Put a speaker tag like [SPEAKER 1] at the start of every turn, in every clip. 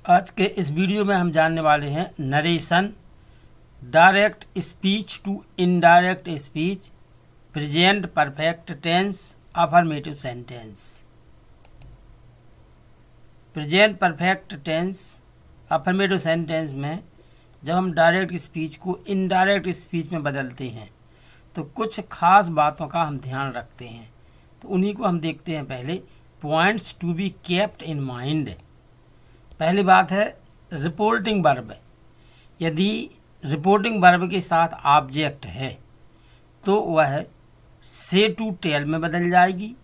[SPEAKER 1] आज के इस वीडियो में हम जानने वाले हैं narration, direct speech to indirect speech, present perfect tense, affirmative sentence. Present perfect tense affirmative sentence में जब हम डायरेक्ट स्पीच को इनडायरेक्ट स्पीच में बदलते हैं तो कुछ खास बातों का हम ध्यान रखते हैं, तो उन्हीं को हम देखते हैं। पहले points to be kept in mind. पहली बात है रिपोर्टिंग वर्ब। यदि रिपोर्टिंग वर्ब के साथ ऑब्जेक्ट है तो वह से टू टेल में बदल जाएगी,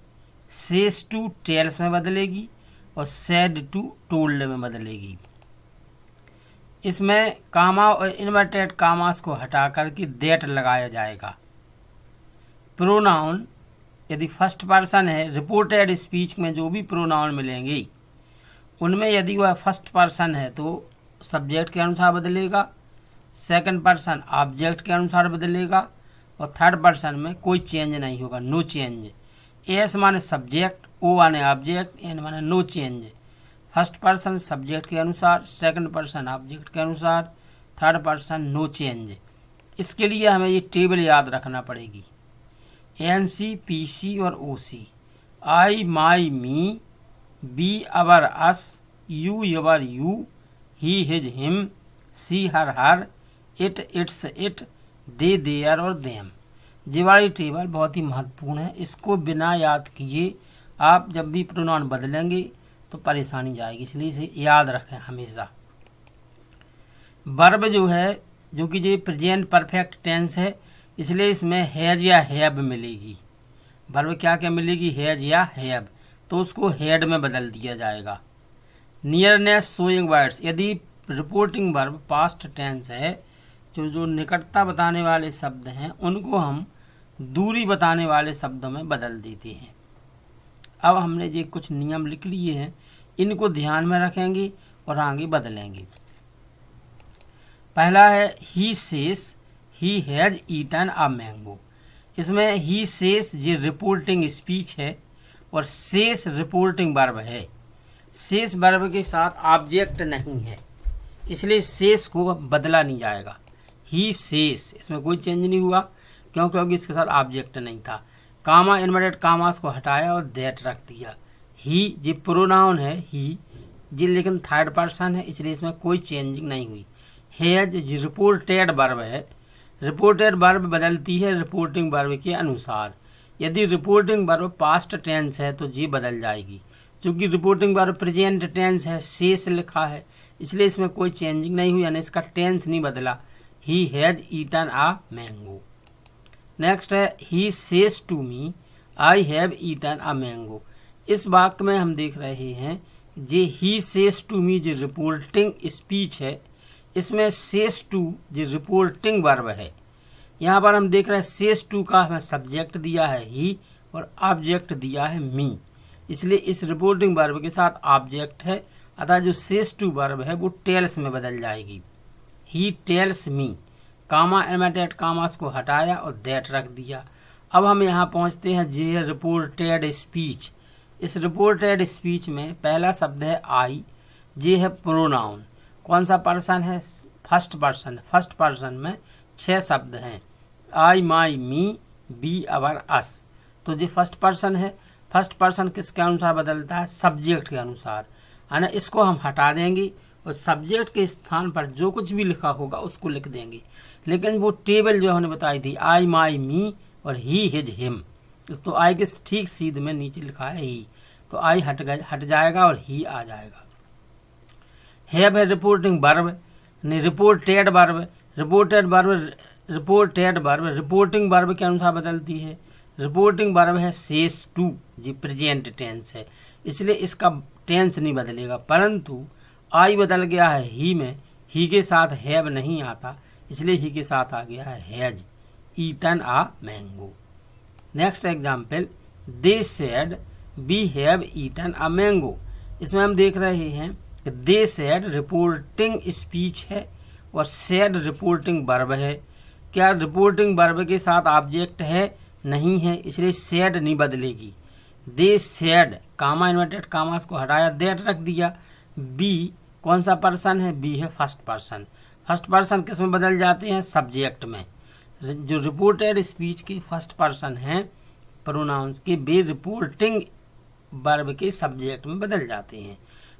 [SPEAKER 1] सेस टू टेल्स में बदलेगी और सेड टू टोल्ड में बदलेगी। इसमें कामा और इन्वर्टेड कामास को हटा करके दैट लगाया जाएगा। प्रोनाउन यदि फर्स्ट पर्सन है, रिपोर्टेड स्पीच में जो भी प्रोनाउन मिलेंगे उनमें यदि वह फर्स्ट पर्सन है तो सब्जेक्ट के अनुसार बदलेगा, सेकंड पर्सन ऑब्जेक्ट के अनुसार बदलेगा और थर्ड पर्सन में कोई चेंज नहीं होगा, नो चेंज। एस माने सब्जेक्ट, ओ माने ऑब्जेक्ट, एन माने no change. First person subject के अनुसार, सेकंड पर्सन ऑब्जेक्ट के अनुसार, थर्ड पर्सन नो चेंज। इसके लिए हमें ये टेबल याद रखना पड़ेगी। एन सी, पी सी और O C. I my me, we our us, you your you, he his him, she her her, it its it, they their और them. ये वाली टेबल बहुत ही महत्वपूर्ण है। इसको बिना याद किए आप जब भी प्रोनाउन बदलेंगे तो परेशानी जाएगी, इसलिए इसे याद रखें हमेशा। वर्ब जो है, जो कि ये प्रेजेंट परफेक्ट टेंस है, इसलिए इसमें हैज या हैव मिलेगी। वर्ब क्या क्या मिलेगी? हैज या हैव, तो उसको हैड में बदल दिया जाएगा। Nearness showing words. यदि रिपोर्टिंग वर्ब पास्ट टेंस है, जो निकटता बताने वाले शब्द हैं उनको हम दूरी बताने वाले शब्दों में बदल देते हैं। अब हमने ये कुछ नियम लिख लिए हैं, इनको ध्यान में रखेंगे और आगे बदलेंगे। पहला है he says he has eaten a mango. इसमें ही सेस ये रिपोर्टिंग स्पीच है और सेस रिपोर्टिंग वर्ब है। सेस वर्ब के साथ ऑब्जेक्ट नहीं है, इसलिए सेस को बदला नहीं जाएगा। ही सेस, इसमें कोई चेंज नहीं हुआ क्योंकि इसके साथ ऑब्जेक्ट नहीं था। कामा इन्वर्टेड कामास को हटाया और दैट रख दिया। ही ये प्रोनाउन है ही, जी लेकिन थर्ड पर्सन है, इसलिए इसमें कोई चेंजिंग नहीं हुई। हैज जी रिपोर्टेड वर्ब है, रिपोर्टेड वर्ब बदलती है रिपोर्टिंग वर्ब के अनुसार। यदि रिपोर्टिंग वर्ब पास्ट टेंस है तो जी बदल जाएगी। क्योंकि रिपोर्टिंग वर्ब प्रेजेंट टेंस है, शेष लिखा है, इसलिए इसमें कोई चेंजिंग नहीं हुई, यानी इसका टेंस नहीं बदला। He has eaten a mango. Next है he says to me I have eaten a mango. इस वाक्य में हम देख रहे हैं जे ही सेज टू मी जो रिपोर्टिंग स्पीच है, इसमें सेज टू जो रिपोर्टिंग वर्ब है। यहाँ पर हम देख रहे हैं सेज टू का हमें सब्जेक्ट दिया है ही और ऑब्जेक्ट दिया है मी, इसलिए इस रिपोर्टिंग वर्ब के साथ ऑब्जेक्ट है, अतः जो सेज टू वर्ब है वो टेल्स में बदल जाएगी। He tells me, comma inverted कामास को हटाया और दैट रख दिया। अब हम यहाँ पहुँचते हैं जे रिपोर्टेड स्पीच। इस रिपोर्टेड स्पीच में पहला शब्द है आई, जे है प्रोनाउन। कौन सा पर्सन है? First person. फर्स्ट पर्सन में 6 शब्द हैं, आई माई मी, बी अवर अस। तो जो फर्स्ट पर्सन है, फर्स्ट पर्सन किसके अनुसार बदलता है? सब्जेक्ट के अनुसार, है ना। इसको हम हटा देंगे और सब्जेक्ट के स्थान पर जो कुछ भी लिखा होगा उसको लिख देंगे। लेकिन वो टेबल जो हमने बताई थी आई माई मी और ही हिज हिम, तो आई के ठीक सीध में नीचे लिखा है ही, तो आई हट जाएगा और ही आ जाएगा। हैव है रिपोर्टिंग वर्ब, नहीं reported verb. Reported verb reporting verb के अनुसार बदलती है। रिपोर्टिंग वर्ब है सेस टू, जी प्रेजेंट टेंस है, इसलिए इसका टेंस नहीं बदलेगा। परंतु आई बदल गया है ही में, ही के साथ हैव नहीं आता, इसलिए ही के साथ आ गया है has eaten a mango. Next example, they said we have eaten a mango. इसमें हम देख रहे हैं कि दे सेड रिपोर्टिंग स्पीच है और सेड रिपोर्टिंग वर्ब है। क्या रिपोर्टिंग वर्ब के साथ ऑब्जेक्ट है? नहीं है, इसलिए सेड नहीं बदलेगी। दे सेड, कामा इन्वर्टेड कामास को हटाया, दैट रख दिया। बी कौन सा पर्सन है, बी है फर्स्ट पर्सन। फर्स्ट पर्सन किस में बदल जाते हैं, सब्जेक्ट में। जो रिपोर्टेड स्पीच के फर्स्ट पर्सन हैं प्रोनाउंस के, वे रिपोर्टिंग वर्ब के सब्जेक्ट में बदल जाते हैं।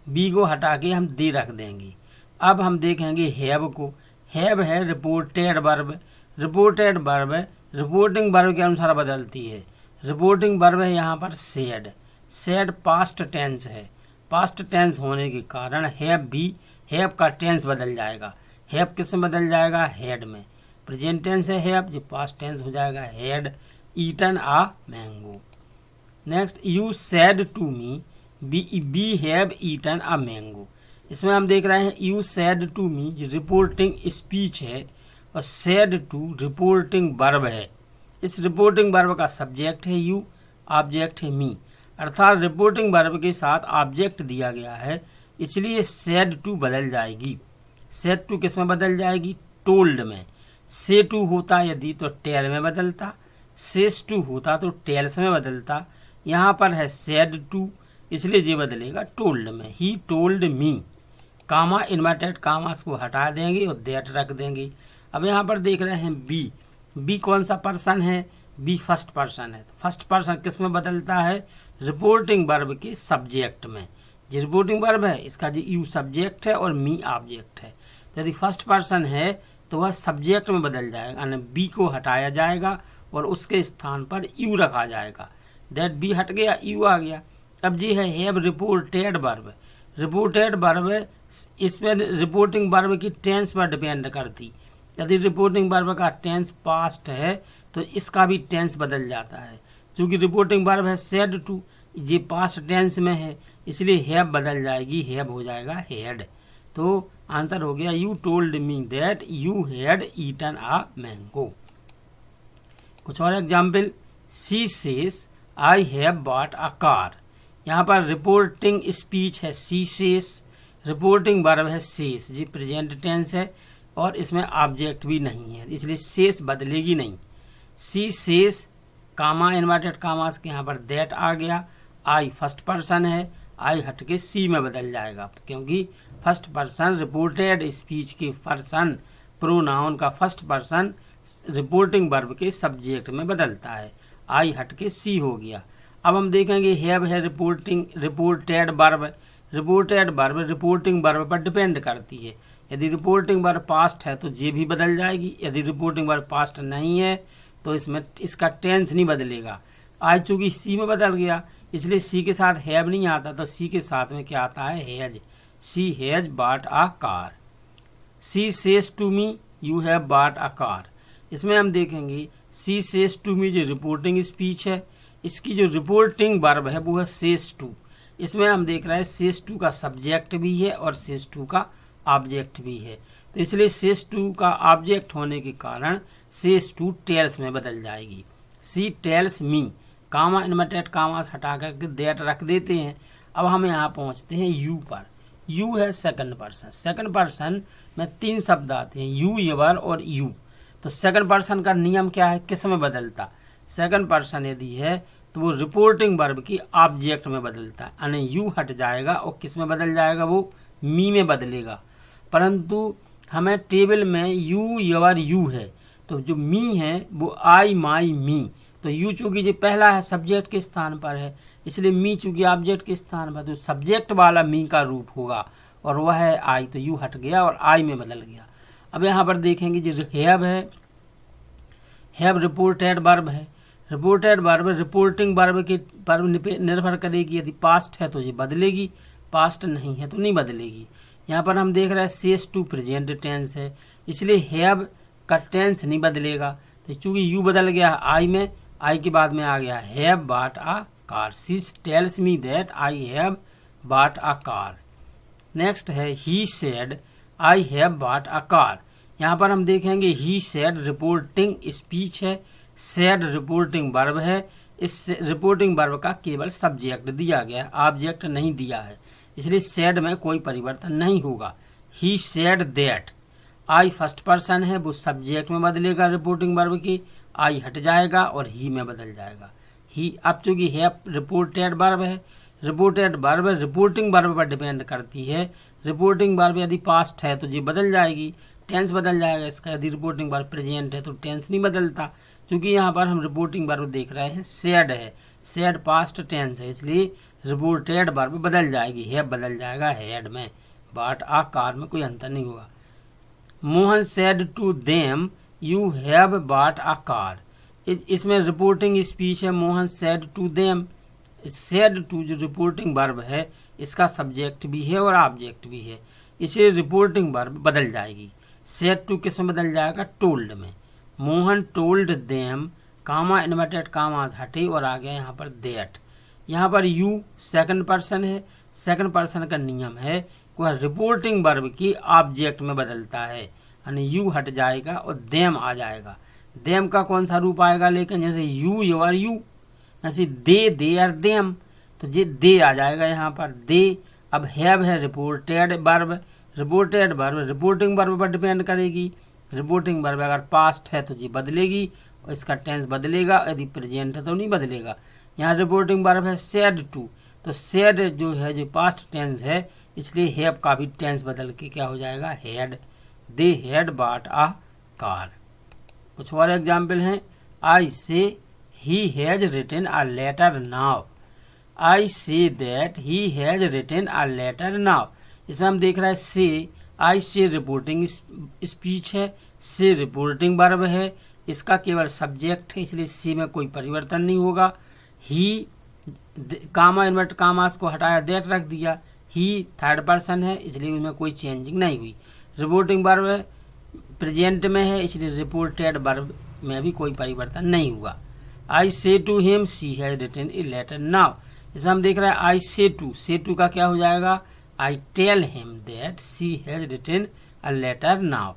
[SPEAKER 1] बी को हटा के हम दे रख देंगे। अब हम देखेंगे हैव को। हैव है reported verb. Reported verb reporting verb के अनुसार बदलती है। रिपोर्टिंग वर्ब है यहाँ पर सेड। सेड पास्ट टेंस है। पास्ट टेंस होने के कारण हैव भी, हैव का टेंस बदल जाएगा। हैव किस में बदल जाएगा, हैड में। प्रेजेंट टेंस है हैव, जो पास्ट टेंस हो जाएगा had eaten a mango. Next, you said to me be have eaten a mango. इसमें हम देख रहे हैं यू सेड टू मी जो रिपोर्टिंग स्पीच है और सेड टू रिपोर्टिंग वर्ब है। इस रिपोर्टिंग वर्ब का सब्जेक्ट है यू, ऑब्जेक्ट है मी, अर्थात रिपोर्टिंग वर्ब के साथ ऑब्जेक्ट दिया गया है, इसलिए सेड टू बदल जाएगी। सेड टू किस में बदल जाएगी, टोल्ड में। से टू होता यदि तो टेल में बदलता, सेस टू होता तो टेल्स में बदलता। यहाँ पर है सेड टू, इसलिए ये बदलेगा टोल्ड में। He told me, comma inverted कामास को हटा देंगे और दैट रख देंगे। अब यहाँ पर देख रहे हैं बी। बी कौन सा पर्सन है, बी फर्स्ट पर्सन है। तो फर्स्ट पर्सन किस में बदलता है, रिपोर्टिंग वर्ब के सब्जेक्ट में। जो रिपोर्टिंग वर्ब है इसका जो यू सब्जेक्ट है और मी ऑब्जेक्ट है। तो यदि फर्स्ट पर्सन है तो वह सब्जेक्ट में बदल जाएगा, यानी बी को हटाया जाएगा और उसके स्थान पर यू रखा जाएगा। दैट बी हट गया, यू आ गया। अब जी है have reported verb. Reported verb इसमें रिपोर्टिंग वर्ब की टेंस पर डिपेंड करती। यदि रिपोर्टिंग वर्ब का टेंस पास्ट है तो इसका भी टेंस बदल जाता है। चूँकि रिपोर्टिंग वर्ब है सेड टू, ये पास्ट टेंस में है, इसलिए हैव बदल जाएगी, हैव हो जाएगा हैड। तो आंसर हो गया you told me that you had eaten a mango. कुछ और example, she says I have bought a car. यहाँ पर रिपोर्टिंग स्पीच है शी सेज, रिपोर्टिंग वर्ब है सेज, जी प्रेजेंट टेंस है और इसमें ऑब्जेक्ट भी नहीं है, इसलिए सेज बदलेगी नहीं। शी सेज कामा इन्वर्टेड कामास के यहाँ पर दैट आ गया। आई फर्स्ट पर्सन है, आई हट के सी में बदल जाएगा, क्योंकि फर्स्ट पर्सन रिपोर्टेड स्पीच के पर्सन प्रोनाउन का फर्स्ट पर्सन रिपोर्टिंग वर्ब के सब्जेक्ट में बदलता है। आई हट के सी हो गया। अब हम देखेंगे हैव है reported verb. Reported verb reporting verb पर डिपेंड करती है। यदि रिपोर्टिंग वर्ब पास्ट है तो ये भी बदल जाएगी, यदि रिपोर्टिंग वर्ब पास्ट नहीं है तो इसमें इसका टेंस नहीं बदलेगा। आज चूँकि सी में बदल गया इसलिए सी के साथ हैव नहीं आता, तो सी के साथ में क्या आता है, has. She has bought a car. She says to me you have bought a car. इसमें हम देखेंगे शी सेज टू मी जो रिपोर्टिंग स्पीच है, इसकी जो रिपोर्टिंग वर्ब है वो है सेज टू। इसमें हम देख रहे हैं सेज टू का सब्जेक्ट भी है और सेज टू का ऑब्जेक्ट भी है, तो इसलिए सेज टू का ऑब्जेक्ट होने के कारण सेज टू टेल्स में बदल जाएगी। सी टेल्स मी, कामा इन्वर्टेड कामास हटा करके दैट रख देते हैं। अब हम यहाँ पहुँचते हैं यू पर। यू है सेकंड पर्सन। सेकंड पर्सन में तीन शब्द आते हैं, यू, यवर और यू। तो सेकंड पर्सन का नियम क्या है, किस में बदलता, सेकंड पर्सन यदि है तो वो रिपोर्टिंग वर्ब की ऑब्जेक्ट में बदलता है, यानी यू हट जाएगा और किस में बदल जाएगा, वो मी में बदलेगा। परंतु हमें टेबल में यू, यवर, यू है, तो जो मी है वो आई, माई, मी। तो यू चूँकि जो पहला है सब्जेक्ट के स्थान पर है, इसलिए मी चूँकि ऑब्जेक्ट के स्थान पर, तो सब्जेक्ट वाला मी का रूप होगा और वह है आई, तो यू हट गया और आई में बदल गया। अब यहाँ पर देखेंगे जो हैव है, हैव रिपोर्टेड वर्ब है। रिपोर्टेड वर्ब रिपोर्टिंग वर्ब के पर निर्भर करेगी। यदि पास्ट है तो ये बदलेगी, पास्ट नहीं है तो नहीं बदलेगी। यहाँ पर हम देख रहे हैं सेज टू प्रेजेंट टेंस है, इसलिए हैव का टेंस नहीं बदलेगा। तो चूँकि यू बदल गया आई में, आई के बाद में आ गया have bought a car. She tells me that I have bought a car. Next है he said I have bought a car. यहाँ पर हम देखेंगे ही सेड रिपोर्टिंग स्पीच है, सेड रिपोर्टिंग वर्ब है। इस रिपोर्टिंग वर्ब का केवल सब्जेक्ट दिया गया है, ऑब्जेक्ट नहीं दिया है, इसलिए सेड में कोई परिवर्तन नहीं होगा। ही said that, I first person है, वो सब्जेक्ट में बदलेगा रिपोर्टिंग वर्ब की, आई हट जाएगा और ही में बदल जाएगा। ही अब चूँकि हैव रिपोर्टेड वर्ब है, रिपोर्टेड वर्ब रिपोर्टिंग वर्ब पर डिपेंड करती है। रिपोर्टिंग वर्ब यदि पास्ट है तो जी बदल जाएगी, टेंस बदल जाएगा इसका। यदि रिपोर्टिंग वर्ब प्रेजेंट है तो टेंस नहीं बदलता। क्योंकि यहाँ पर हम रिपोर्टिंग वर्ब देख रहे हैं, सेड है, सेड पास्ट टेंस है, इसलिए रिपोर्टेड वर्ब बदल जाएगी, हैव बदल जाएगा हैड में, बट आ कार में कोई अंतर नहीं होगा। Mohan said to them you have bought a car. इसमें रिपोर्टिंग स्पीच है, Mohan said to them. Said to जो रिपोर्टिंग वर्ब है इसका सब्जेक्ट भी है और ऑब्जेक्ट भी है, इसलिए रिपोर्टिंग वर्ब बदल जाएगी। सेड टू किस में बदल जाएगा? टोल्ड में। मोहन टोल्ड देम, कामा इन्वर्टेड कामा हटे और आ गया यहाँ पर दैट। यहाँ पर यू सेकंड पर्सन है, सेकंड पर्सन का नियम है वह रिपोर्टिंग वर्ब की ऑब्जेक्ट में बदलता है, यानी यू हट जाएगा और देम आ जाएगा। देम का कौन सा रूप आएगा? लेकिन जैसे यू योर यू, ऐसे दे आर देम, तो ये दे आ जाएगा यहाँ पर दे। अब हैव है reported verb, reported verb reporting verb पर डिपेंड करेगी। रिपोर्टिंग वर्ब अगर पास्ट है तो जी बदलेगी और इसका टेंस बदलेगा, यदि प्रेजेंट है तो नहीं बदलेगा। यहाँ रिपोर्टिंग वर्ब है सेड टू, तो सेड जो है जो पास्ट टेंस है, इसलिए हैव का भी टेंस बदल के क्या हो जाएगा? Had. They had bought a car. कुछ और एग्जाम्पल हैं। I say he has written a letter now. I say that he has written a letter now. इसमें हम देख रहे हैं से, आई से रिपोर्टिंग स्पीच है, से रिपोर्टिंग वर्ब है, इसका केवल सब्जेक्ट है, इसलिए सी में कोई परिवर्तन नहीं होगा। ही कामा इन्वर्ट कामास को हटाया, दैट रख दिया। ही थर्ड पर्सन है, इसलिए उसमें कोई चेंजिंग नहीं हुई। रिपोर्टिंग वर्ब प्रेजेंट में है, इसलिए रिपोर्टेड वर्ब में भी कोई परिवर्तन नहीं हुआ। I say to him she has written a letter now. इसमें हम देख रहे हैं आई से टू का क्या हो जाएगा? I tell him that she has written a letter now.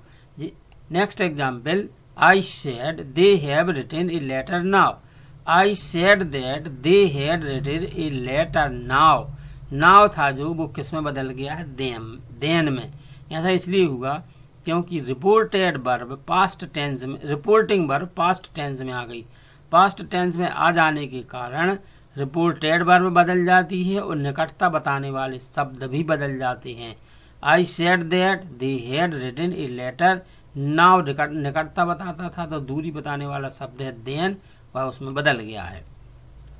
[SPEAKER 1] Next example, I said they have written a letter now. I said that they had written a letter now. Now था जो वो किस में बदल गया है? देन में। ऐसा इसलिए हुआ क्योंकि रिपोर्टेड वर्ब पास्ट टेंस में, रिपोर्टिंग वर्ब पास्ट टेंस में आ गई। पास्ट टेंस में आ जाने के कारण रिपोर्टेड वर्ब बदल जाती है और निकटता बताने वाले शब्द भी बदल जाते हैं। I said that they had written a letter now, निकटता बताता था तो दूरी बताने वाला शब्द है देन, वह उसमें बदल गया है।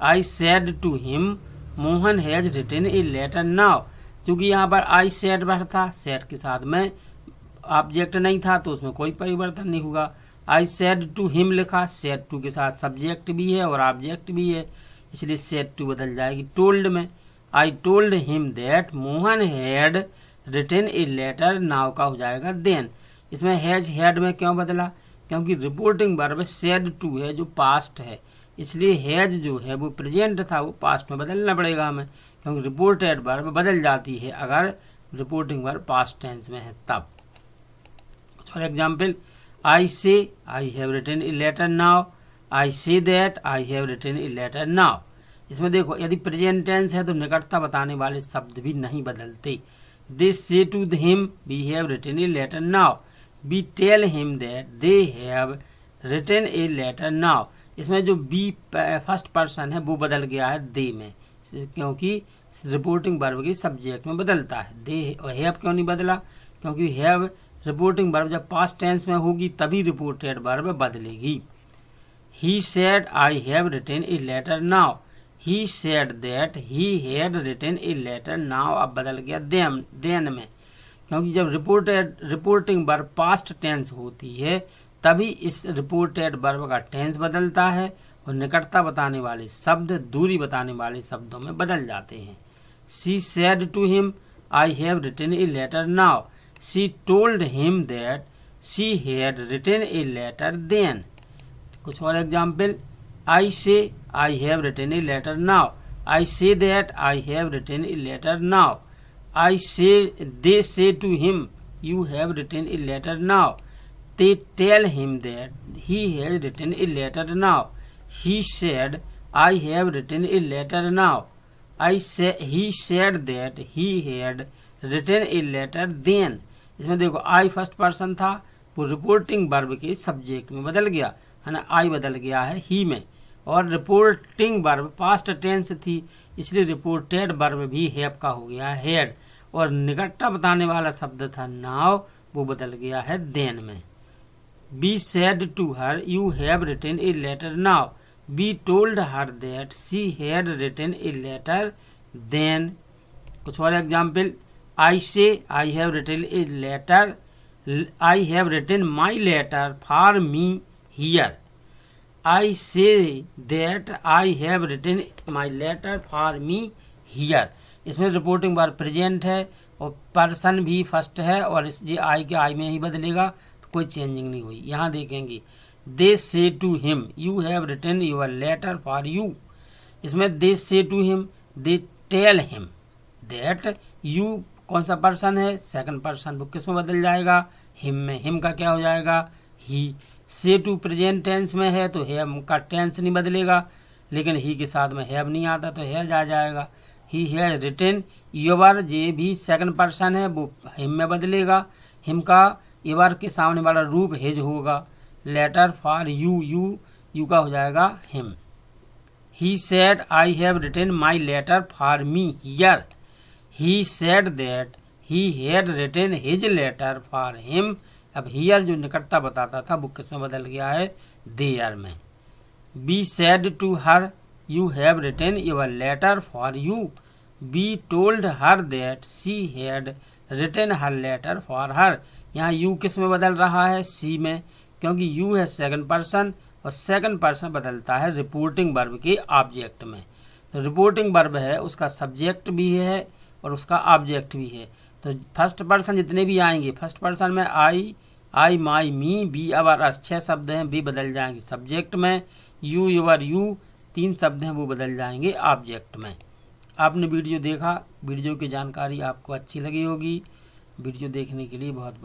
[SPEAKER 1] I said to him Mohan has written a letter now. चूँकि यहाँ पर आई सेड वर्ब था, सेड के साथ में ऑब्जेक्ट नहीं था तो उसमें कोई परिवर्तन नहीं हुआ। आई सेड टू हिम लिखा, सेड टू के साथ सब्जेक्ट भी है और ऑब्जेक्ट भी है, इसलिए सेड टू बदल जाएगी टोल्ड में। I told him that Mohan had written a letter now का हो जाएगा देन। इसमें हैज हैड में क्यों बदला? क्योंकि रिपोर्टिंग वर्ब सेड टू है जो पास्ट है, इसलिए हैज जो है वो प्रेजेंट था, वो पास्ट में बदलना पड़ेगा हमें, क्योंकि रिपोर्टेड वर्ब बदल जाती है अगर रिपोर्टिंग वर्ब पास्ट टेंस में है तब। For example, I say I have written a letter now. I say that I have written a letter now. इसमें देखो यदि प्रेजेंट टेंस है तो निकटता बताने वाले शब्द भी नहीं बदलते। They say to him we have written a letter now. We tell him that they have written a letter now. इसमें जो बी फर्स्ट पर्सन है वो बदल गया है दे में, क्योंकि रिपोर्टिंग वर्ब के सब्जेक्ट में बदलता है। दे हैव क्यों नहीं बदला? क्योंकि हैव रिपोर्टिंग वर्ब जब पास्ट टेंस में होगी तभी रिपोर्टेड वर्ब बदलेगी। He said I have written a letter now. He said that he had written a letter now, अब बदल गया देन में, क्योंकि जब रिपोर्टिंग वर्ब पास्ट टेंस होती है तभी इस रिपोर्टेड वर्ब का टेंस बदलता है और निकटता बताने वाले शब्द दूरी बताने वाले शब्दों में बदल जाते हैं। She said to him I have written a letter now. She told him that she had written a letter then. कुछ और example, I say I have written a letter now. I say that I have written a letter now. I say they say to him you have written a letter now. They tell him that he has written a letter now. He said I have written a letter now. He said that he had written a letter then. इसमें देखो आई first person था, वो reporting verb के subject में बदल गया है ना, आई बदल गया है ही में, और रिपोर्टिंग वर्ब पास्ट टेंस थी, इसलिए रिपोर्टेड वर्ब भी हैव का हो गया हैड, और निकटता बताने वाला शब्द था नाउ, वो बदल गया है देन में। We said to her you have written a letter now, we told her that she had written a letter then. कुछ और example, I say I have written a letter, I have written my letter for me here, I say that I have written my letter for me here। इसमें reporting verb present है और person भी first है, और इस जी आई के आई में ही बदलेगा, तो कोई चेंजिंग नहीं हुई। यहाँ देखेंगे they say to him you have written your letter for you, इसमें they say to him, they tell him that, you कौन सा पर्सन है, सेकंड पर्सन, वो किस में बदल जाएगा, हिम में। हिम का क्या हो जाएगा, ही। से टू प्रेजेंट टेंस में है तो हैव का टेंस नहीं बदलेगा, लेकिन ही के साथ में हैव नहीं आता तो हैज आ जाएगा। ही हैज रिटन योर, जे भी सेकंड पर्सन है वो हिम में बदलेगा, हिम का योर के सामने वाला रूप हेज होगा। लेटर फॉर यू, यू का हो जाएगा him. He said I have written my letter for me here, he said that he had written his letter for him. अब हियर जो निकटता बताता था वो किस में बदल गया है, देयर में। We said to her you have written your letter for you, we told her that she had written her letter for her. यहाँ यू किस में बदल रहा है, सी में, क्योंकि यू है सेकंड पर्सन और सेकंड पर्सन बदलता है रिपोर्टिंग वर्ब के ऑब्जेक्ट में। तो रिपोर्टिंग वर्ब है उसका सब्जेक्ट भी है और उसका ऑब्जेक्ट भी है। तो फर्स्ट पर्सन जितने भी आएंगे, फर्स्ट पर्सन में आई माई मी बी अवर अस 6 शब्द हैं, बी बदल जाएंगे सब्जेक्ट में, यू योर यू 3 शब्द हैं वो बदल जाएंगे ऑब्जेक्ट में। आपने वीडियो देखा, वीडियो की जानकारी आपको अच्छी लगी होगी। वीडियो देखने के लिए बहुत बहुत